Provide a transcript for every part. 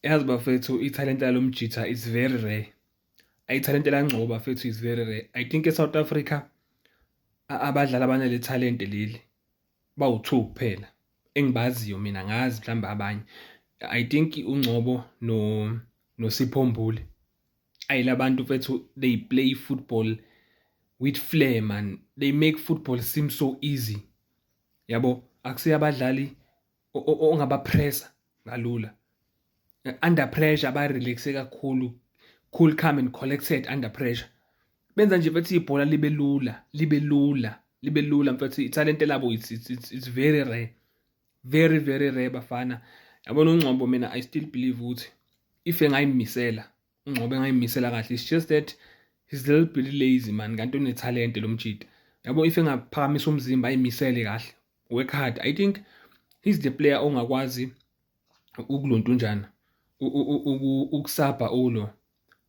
Yazi bafethu, ithalente lalomjitha is very rare. Ayithalente laNgcobo bafethu is very rare. I think eSouth Africa abadlali abanale talente leli bawu-2 kuphela engibaziyo mina, ngazi mhlawumbe abanye. I think uNgcobo noSipho Mbuli. Ayilabantu mfethu, they play football with flair man. They make football seem so easy. Yabo, akusiyo abadlali ongabapressa kalula. Under pressure ba-relaxe kakhulu, cool, calm and collected under pressure. Benza nje mfethu ibhola libe lula mfethu. Ithalente labo it's very rare. Very very rare bafana. Yabona uNgcobo, mina I still believe ukuthi if engayimisela uNgcobo engayimisela kahle, it's just that he's a little bit lazy man, kanti unethalente lomjida. Yabo, if engaphakamisa umzimba ayimisele kahle, work hard, I think he's the player ongakwazi ukulontunjana ukusabha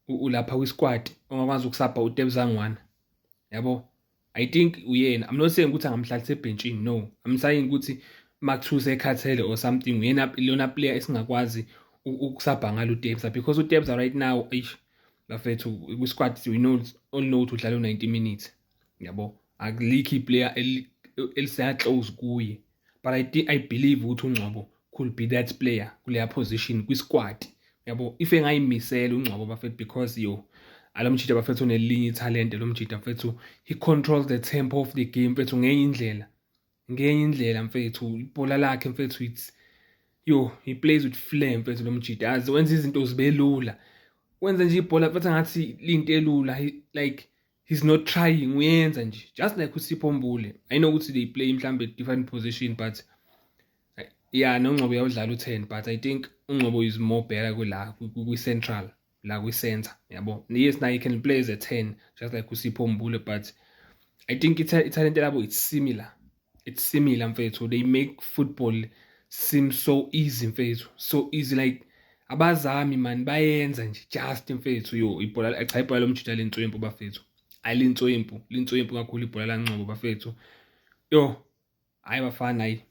ulapha kwisquad, ongakwazi ukusabha uTebzangwana. Yabo, I think uyena. I'm not saying ukuthi angamhlalisa ebhenchini, no. I'm saying ukuthi makuthiwa usekhathele or something, uyena lona player esingakwazi ukusabha ngalo uTebza, because uTebza right now bafethu kwisquad we know all know ukuthi udlala 90 minutes. Yabo, akulikho iplayer elisaya close kuye, but I believe ukuthi uNgcobo could be that player kuleya position kwisquad. Yabo, if engayimisela uNgcobo bafethu, because alomjida bafethu unelinye ithalente lomjida mfethu. He controls the tempo of the game mfethu ngenye indlela mfethu. Ibhola lakhe mfethu it's he plays with flair mfethu lomjida. Azi wenza izinto zibe lula, wenza nje ibhola mfethu ngathi linto elula. Like he's not trying, uyenza nje just like uSipho Mbuli. I know ukuthi they play mhlambe different position, but yeah, noNgcobo uyawudlala u10, but I think uNgcobo is more better kwi-central, la kwi-center. Yabo, yes, now he can play as a 10 just like uSipho Mbuli, but I think ithalente labo it's similar mfethu. They make football seem so easy mfethu, so easy, like abazami man bayenza nje just mfethu. Ibhola cha, ibhola lomjida lentswempu bafethu, alintswempu kakhulu ibhola laNgcobo bafethu. Hayi bafana, hayi.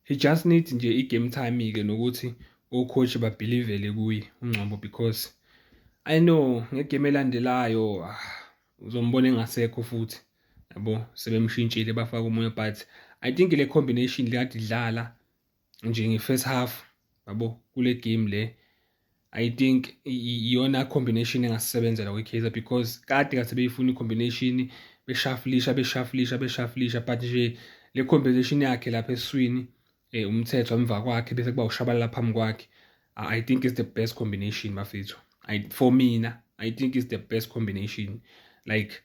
He just needs nje i-game time-ke nokuthi o-coach babhilivele kuye uNgcobo, because I know ngegame elandelayo uzombona engasekho futhi. Yabo, sebemshintshile bafaka umoya, but I think le combination lekade idlala nje nge-first half, yabo, kule game le, I think iyona combination engasebenzela kwiKaizer, because kade kade beyifuna i-combination beshafulisha, but nje le combination yakhe lapha eswini, umthetho emva kwakhe bese kuba ushabalala phambi kwakhe. I think it's the best combination bafethu. For mina, I think it's the best combination. Like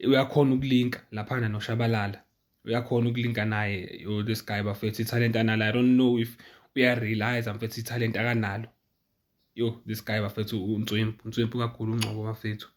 uyakhona ukulinka laphana noShabalala, uyakhona ukulinka naye this guy bafethu. Italent analo, I don't know if uyarealize mfethu italent akanalo. This guy bafethu untswempu kakhulu uNgcobo bafethu.